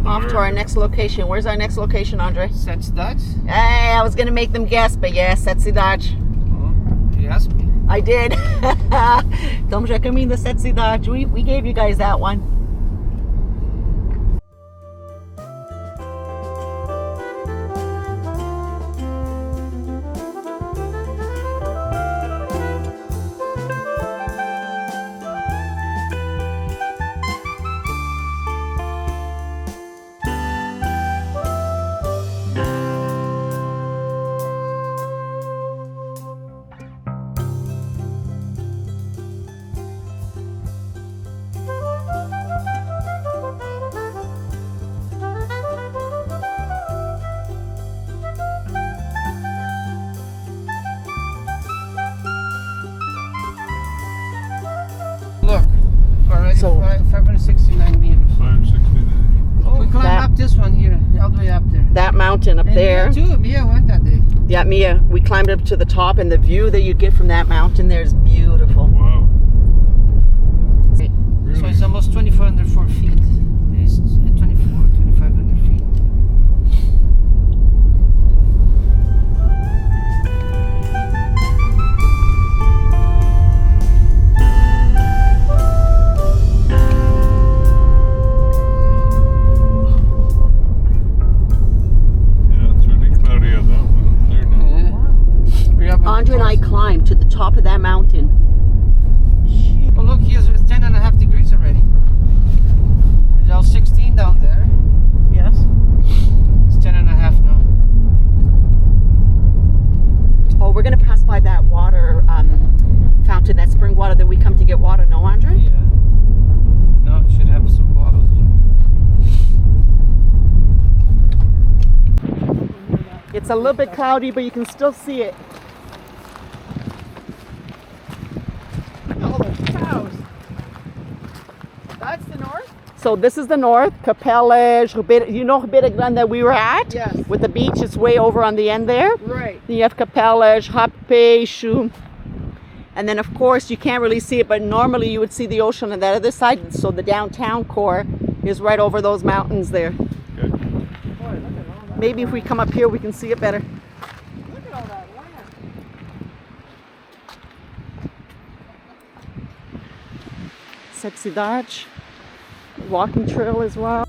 Off to our next location. Where's our next location, Andre? Sete Cidades? Hey, I was gonna make them guess, but yes, Sete Cidades. Oh, you asked me. I did. Estamos a caminho da Sete Cidades. We gave you guys that one. Look, already So- 569 meters. 569. Oh, we climb that- up this one here, all the way up there. That mountain up And there. Mia too, Mia went that day. Yeah, Mia, we climbed up to the top, and the view that you get from that mountain there is beautiful. Wow. So Really? it's almost 2,404 feet. It's 2,500 feet. Yeah, it's really cloudy on that one up there now. We're up on Andre and I top. climbed to the top of that mountain. Oh look, here's 10.5 degrees already. There's all 16 down there. Yes. It's 10.5 now. Oh, we're gonna pass by that water fountain, that spring water that we come to get water. No, Andre? Yeah. No, it should have some bottles. It's a little bit cloudy, but you can still see it. Oh, the cows. That's the north? So this is the north, Capelas, you know Ribeira Grande that we were at? Yes. With the beach, it's way over on the end there. Right. Then you have Capelas, Rapeixo, and then of course you can't really see it, but normally you would see the ocean on that other side. So the downtown core is right over those mountains there. Okay. Boy, look at all that. Maybe if we come up here, we can see it better. Look at all that land. Sete Cidades, walking trail as well.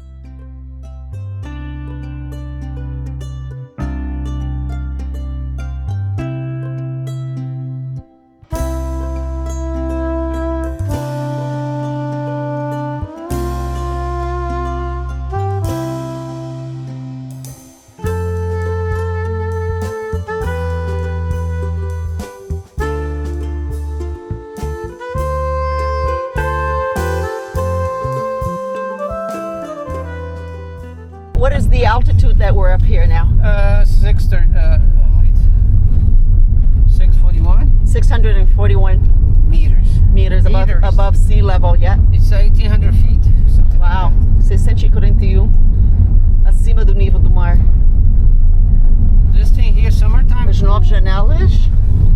What is the altitude that we're up here now? 641 641 meters. meters Meters. above sea level, yeah. It's 1,800 feet. Something Wow, Like 641 acima do nível do mar. that. This thing here, summertime, As 9 janelas.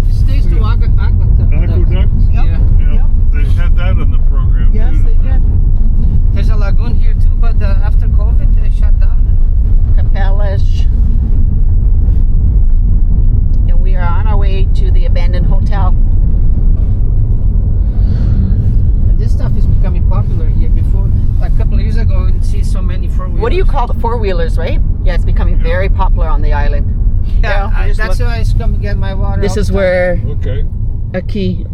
it stays to aqua. Aqueduct? Yeah. Yeah. They had that on the program. Yes, too. they did. There's a lagoon here too, but after COVID, they shut down. Capelas. And we are on our way to the abandoned hotel. And this stuff is becoming popular here. Before, like a couple of years ago, we didn't see so many four-wheelers. What do you call the four-wheelers, right? Yeah, it's becoming very popular on the island. Yeah, we just that's look- why I come to get my water. This all is the time. where Okay. aqui,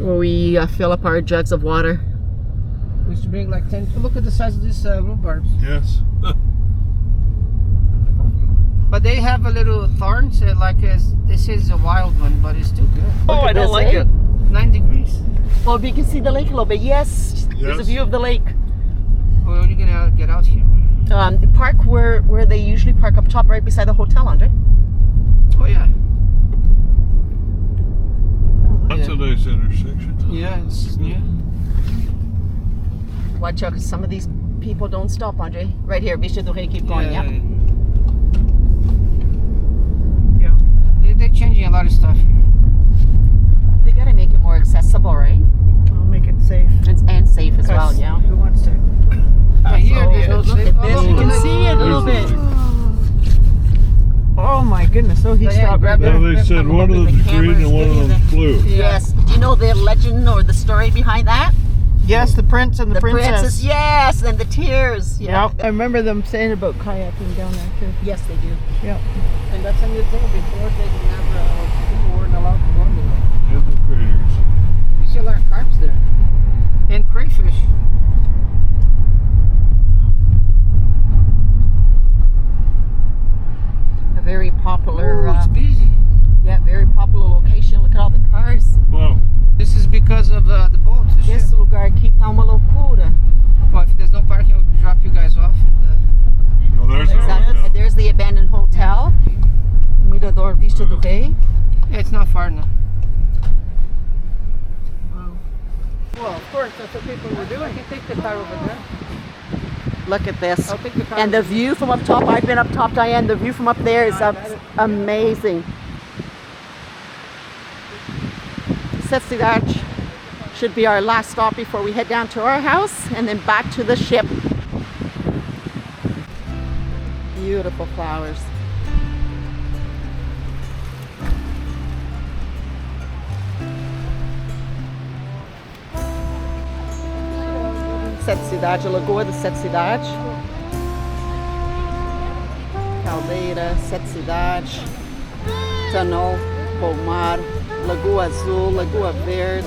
where we fill up our jugs of water. We used to bring like 10. Look at the size of this rhubarb. Yes. But they have a little thorns, this is a wild one, but it's still good. Oh, I don't like it. 9 degrees. Oh, you can see the lake a little bit. Yes, there's a Yes. view of the lake. Well, Park where they usually park up top, right beside the hotel, Andre. Oh yeah. That's a nice intersection. Yeah, it's yeah. Watch out, because some of these people don't stop, Andre. Right here, Vista do Rei, keep going, yeah. Yeah. They're changing a lot of stuff. They gotta make it more accessible, right? I'll make it safe. And safe as well, yeah. Who wants to? Yeah, here, there's no Look at this, you can see it a little bit. Oh my goodness! Oh, he So, yeah, stopped right grab there. Well, they said one of them's green and one of them's blue. Yes. Do you know the legend or the story behind that? Yes, the prince and the princess. Yes, and the tears. Yeah. Yep. I remember them saying about kayaking down there too. Yes, they do. Yep. And that's a new thing. Before they never, people weren't allowed to go in there. And the craters. You see a lot of carps there. And crayfish. A very popular, It's busy. yeah, very popular location. Look at all the cars. Wow. This is because of the boat, the ship. Esse lugar aqui tá uma loucura. Well, if there's no parking, I'll drop you guys off. And, Well, there's Exactly. a And there's the abandoned hotel, Mirador Vista do Rei. yeah, it's not far now. Well, of course, that's what people were doing. I can take the car over there. Look at this. I'll take the car. And the view from up top, I've been up top, Diane, the view from up there is amazing. Sete Cidades should be our last stop before we head down to our house and then back to the ship. Beautiful flowers. Sete Cidades, a Lagoa de Sete Cidades. Caldeira, Sete Cidades, Tanol, Pomar, Lagoa Azul, Lagoa Verde.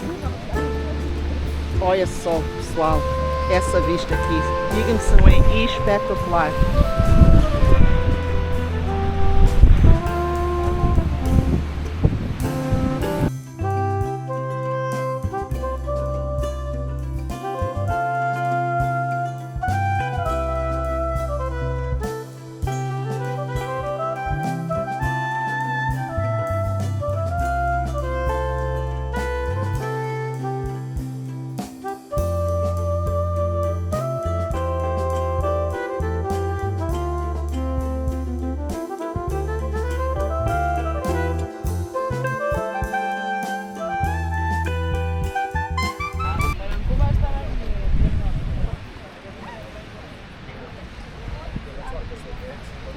Olha só, pessoal, essa vista aqui. Digam-se espetacular.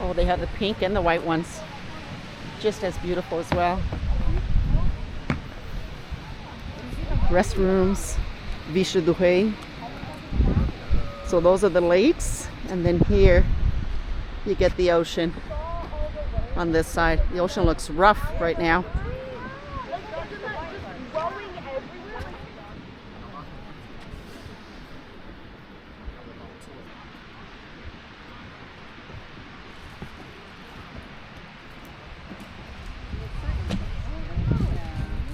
Oh, they have the pink and the white ones. Just as beautiful as well. Restrooms, Vista do Rei. So those are the lakes, and then here you get the ocean on this side. The ocean looks rough right now.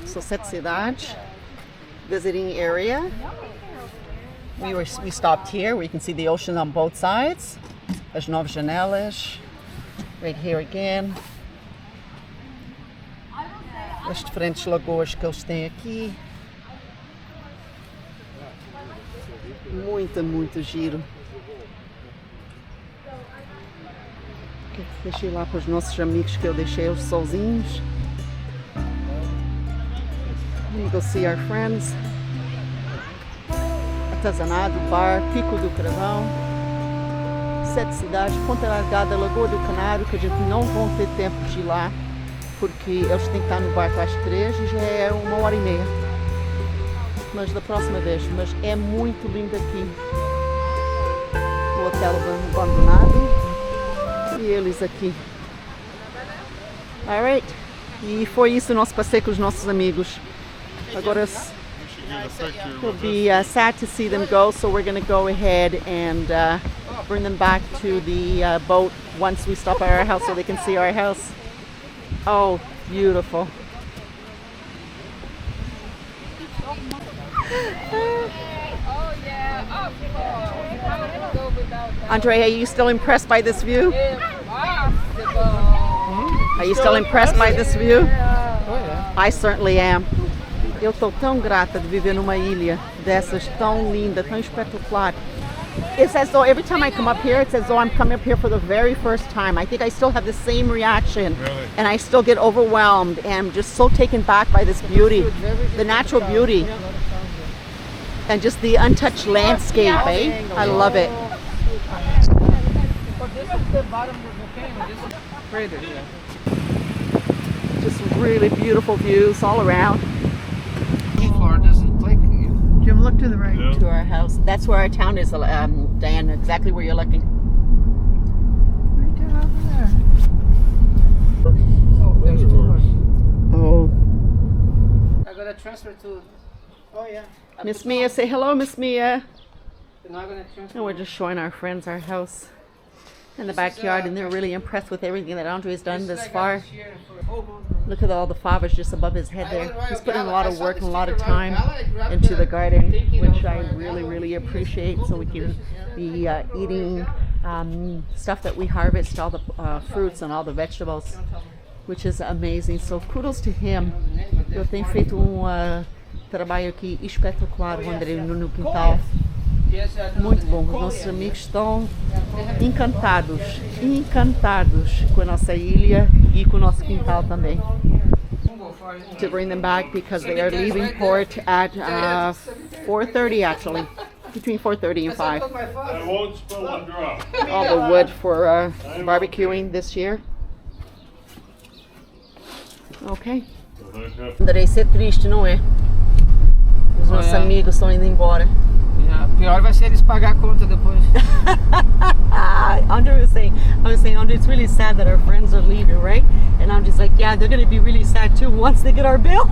So Sete Cidades, visiting area. We stopped here where you can see the ocean on both sides. As novas janelas. Right here again. As diferentes lagoas que eles têm aqui. Muito giro. Deixei lá para os nossos amigos que eu deixei os solzinhos. We go see our friends. Artesanato, bar, Pico do Cravão, Sete Cidades, Ponta Largada, Lagoa do Canário, que a gente não vão ter tempo de ir lá, porque eles têm que estar no barco às 3 e já é 1h30. Mas da próxima vez, mas é muito lindo aqui. O hotel abandonado e eles aqui. Alright, e foi isso o nosso passeio com os nossos amigos. Agora it'll be sad to see them go, so we're going to go ahead and bring them back to the boat once we stop at our house so they can see our house. Oh, beautiful. Oh yeah, of course. Andre, are you still impressed by this view? Are you still impressed by this view? I certainly am. Eu estou tão grata de viver numa ilha dessas tão linda, tão espetacular. It's as though every time I come up here, it's as though I'm coming up here for the very first time. I think I still have the same reaction, Really? and I still get overwhelmed and just so taken back by this beauty, the natural beauty, and just the untouched landscape, eh? I love it. This is the bottom of the volcano. This is crater, yeah. Just really beautiful views all around. Floor doesn't click. Jim, look to the right. Yeah. To our house. That's where our town is, Diane, exactly where you're looking. Right down over there. Oh, there's two more. Oh. I gotta transfer to. Oh, yeah. Miss Mia, say hello, Miss Mia. Now I'm gonna transfer. And we're just showing our friends our house in the backyard, and they're really impressed with everything that Andre's done this far. Look at all the flowers just above his head there. He's put in a lot of work and a lot of time into the garden, which I really, really appreciate, so we can be eating stuff that we harvest, all the fruits and all the vegetables, which is amazing. So kudos to him. Eu tenho feito trabalho aqui espetacular, André, no quintal. Muito bom. Os nossos amigos estão encantados com a nossa ilha e com o nosso quintal também. To bring them back because they are leaving port at 4:30 actually, between 4:30 and 5. I won't spill one drop. All the wood for barbecuing this year. Ok. André, isso é triste, não é? Os nossos amigos estão indo embora. Yeah, pior vai ser eles pagar a conta depois. Andre was saying, Andre, it's really sad that our friends are leaving, right? And I'm just like, yeah, they're going to be really sad too once they get our bill.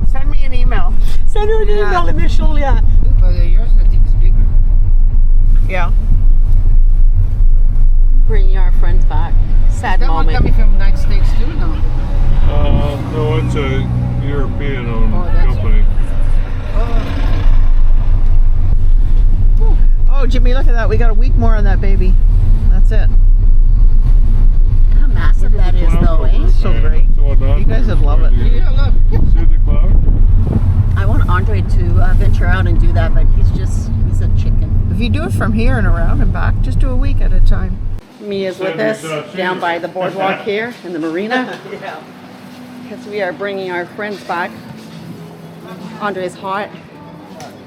Send me an email. Send her an email, let me show you. But yours I think is bigger. Yeah. Bringing our friends back. Sad That one moment. coming from United States too, no? No, it's a European-owned Oh, that's company. Oh, Jimmy, look at that. We got a week more on that baby. That's it. How massive that is though, eh? So great. You guys would love it. Yeah, look. See the cloud? I want Andre to venture out and do that, but he's a chicken. If you do it from here and around and back, just do a week at a time. Mia's with us down by the boardwalk here in the marina. Yeah. Because we are bringing our friends back. Andre's hot.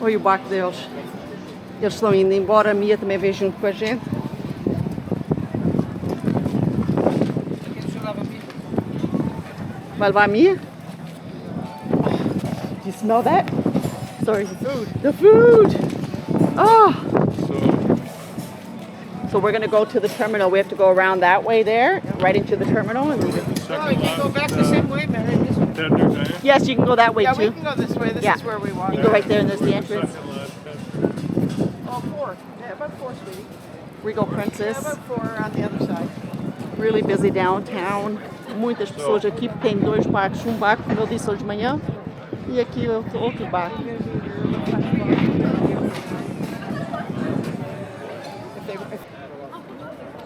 Olha o barco deles. Eles estão indo embora. A Mia também veio junto com a gente. Vai levar a Mia? Do you smell that? Sorry. The food. The food! Oh! So we're going to go to the terminal. We have to go around that way there, right into the terminal. And Oh, you can go back the same way, man. This one. Tender Diane? yes, you can go that way Yeah, too. we can go this way. This Yeah. is where we want You to can go right there and there's the entrance. Second last tender. Oh, 4. Yeah, about 4, sweetie. Regal Yeah, Princess. about 4 on the other side. Really busy downtown. Muitas pessoas aqui, porque tem dois barcos. Um barco, como eu disse hoje de manhã, e aqui outro barco.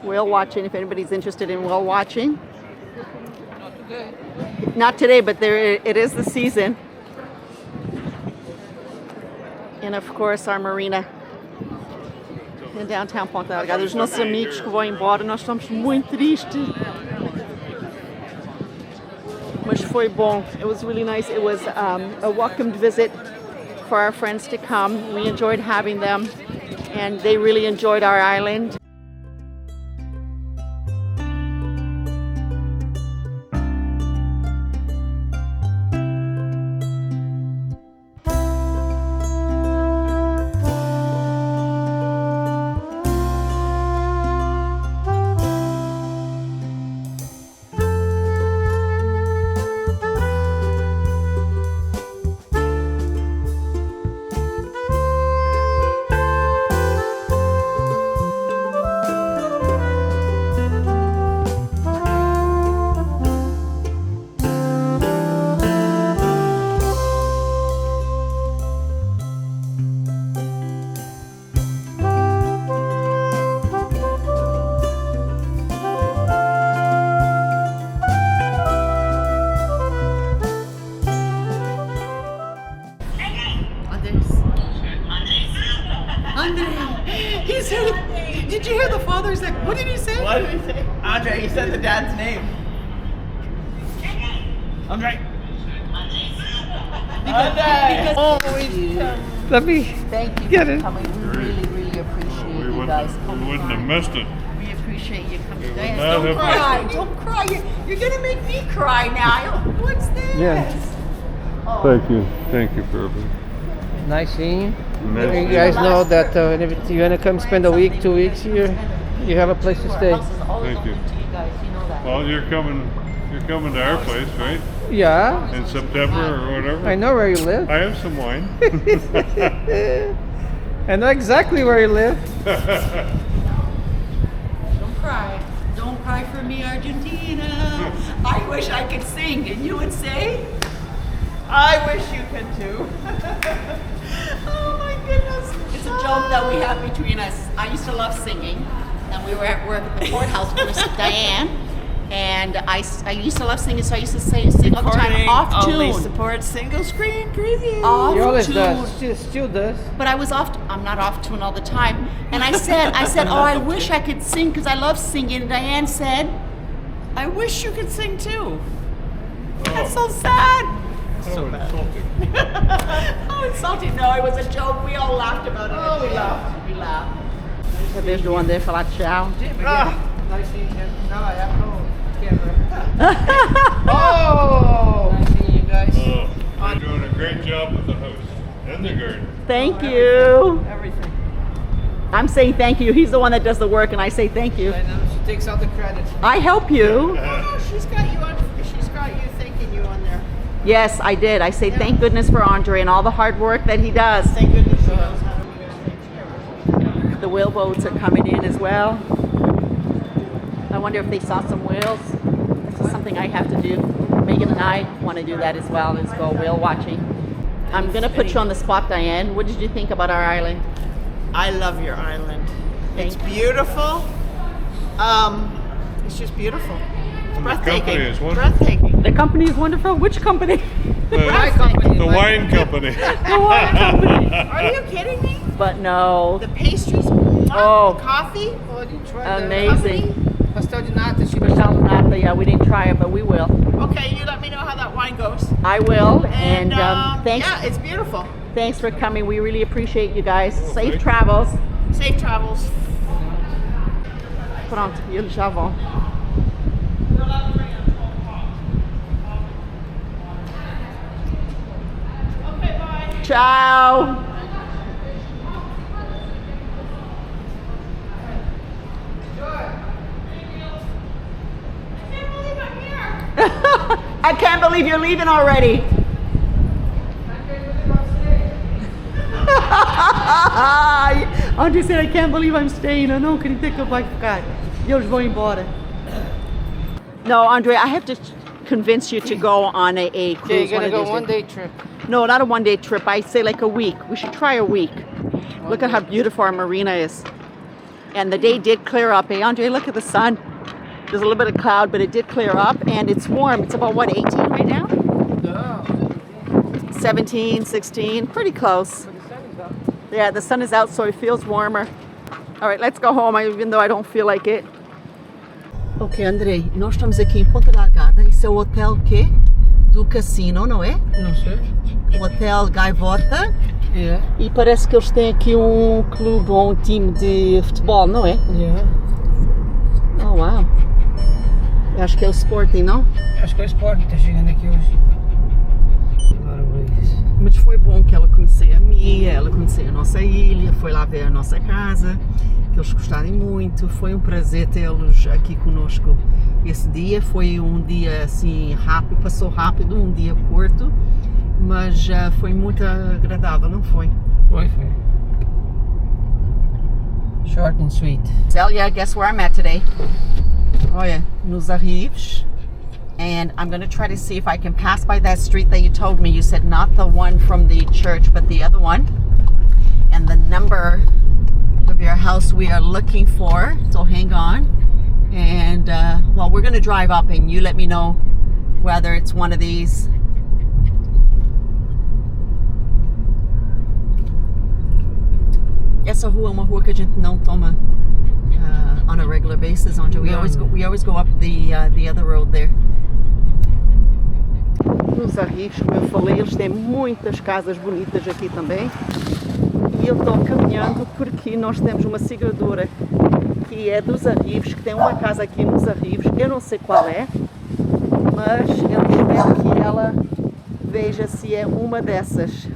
Whale watching, if anybody's interested in whale watching. Not today, but it is the season. And of course our marina in downtown Ponta Delgada. Os nossos amigos que vão embora, nós estamos muito tristes. Mas foi bom. It was really nice. It was a welcomed visit for our friends to come. We enjoyed having them, and they really enjoyed our island. Andre, he said, did you hear the father say, what did he say? What did he say? Andre, he said the dad's name. Andre. Andre. Oh, let me Thank you get for it. coming. We really appreciate We you guys wouldn't, coming. we wouldn't have missed it. We appreciate you coming. would Diane, not don't have cry. Don't cry. You're going to make me cry now. What's this? Yeah. Oh. Thank you for everything. Nice seeing you. Nice You to guys know that if you're gonna come spend a week, 2 weeks here, you have a place to stay. Thank you. Guys, you know that. Well, you're coming to our place, right? Yeah, In September or whatever. I know where you live. I have some wine. I know exactly where you live. Don't cry. Don't cry for me, Argentina. I wish I could sing, and you would say, I wish you could too. oh my goodness. It's a joke that we have between us. I used to love singing, and we were at work at the courthouse with Diane, and I used to love singing, so I used to sing all the time off only tune. supports single screen preview. Off He always tune. does. Still does. But I was I'm not off tune all the time. And I said, oh, I wish I could sing because I love singing. And Diane said, I wish you could sing too. that's so sad. So insulting. Oh, insulting. No, it was a joke. We all laughed about it. Oh, we laughed. We laughed. A vez do André falar tchau. Nice seeing you. No, I have no camera. Oh! Nice seeing you guys. Oh, you're doing a great job with the house and the garden. Thank you. Everything. I'm saying thank you. He's the one that does the work, and I say thank you. I know she takes all the credit. I help you. Oh, she's got you thanking you on there. Yes, I did. I say thank goodness for Andre and all the hard work that he does. Thank goodness she knows how to The whaleboats are coming in as well. I wonder if they saw some whales. This is something I have to do. Megan and I want to do that as well, is go whale watching. I'm going to put you on the spot, Diane. What did you think about our island? I love your island. It's Thank you. beautiful. It's just beautiful. It's And the company breathtaking. is wonderful. Breathtaking. The company is wonderful. Which company? My company. The wine company. The wine company. Are you kidding me? But no. The pastries, Oh. coffee. Oh, did you try Amazing. the pastel de nata? Pastel de nata, yeah, we didn't try it, but we will. Okay, you let me know how that wine goes. I will. And thanks, Yeah, it's beautiful. thanks for coming. We really appreciate you guys. Safe thank you. travels. Safe travels. Pronto, e eles já vão. Okay, bye. Tchau. I can't believe you're leaving already. Andre said, I can't believe I'm staying. Eu não acredito que eu vou ficar. E eles vão embora. No, Andre, I have to convince you to go on a Okay, cruise. you're one gonna of go these days. 1 day trip. No, not a 1 day trip. I say like a week. We should try a week. Look at how beautiful our marina is. And the day did clear up. Hey, Andre, look at the sun. There's a little bit of cloud, but it did clear up. And it's warm. It's about, what, 18 right now? No. 17, 16. Pretty close. Yeah, the sun is out, so it feels warmer. All right, let's go home, even though I don't feel like it. Ok, Andrei, nós estamos aqui em Ponta Delgada. Esse é o hotel quê? Do cassino, não é? Não sei. O Hotel Gaivota. Yeah. E parece que eles têm aqui um clube ou um time de futebol, não é? Yeah. Oh, uau. Eu acho que é o Sporting, não? Acho que é o Sport que tá chegando aqui hoje. Agora vou isso. Mas foi bom que ela conhecia a minha, ela conhecia a nossa ilha, foi lá ver a nossa casa, que eles gostaram muito. Foi um prazer tê-los aqui conosco esse dia. Foi um dia assim rápido, passou rápido, um dia curto, mas foi muito agradável, não foi? Foi. Short and sweet. Célia, guess where I'm at today? Olha, nos Arrives. And I'm going to try to see if I can pass by that street that you told me. You said not the one from the church, but the other one. And the number of your house we are looking for. So hang on. And, well, we're going to drive up and you let me know whether it's one of these. essa rua é uma rua que a gente não toma on a regular basis, onde we always go up the other road there. Nos Arribos, como eu falei, eles têm muitas casas bonitas aqui também. E eu estou caminhando porque nós temos uma seguradora que é dos Arribos, que tem uma casa aqui nos Arribos, eu não sei qual é, mas eu espero que ela veja se é uma dessas.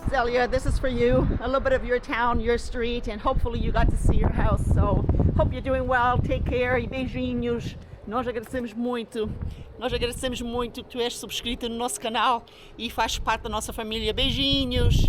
Celia, this is for you, a little bit of your town, your street, and hopefully you got to see your house. So, hope you're doing well, take care e beijinhos. Nós agradecemos muito que tu és subscrito no nosso canal e faz parte da nossa família. Beijinhos!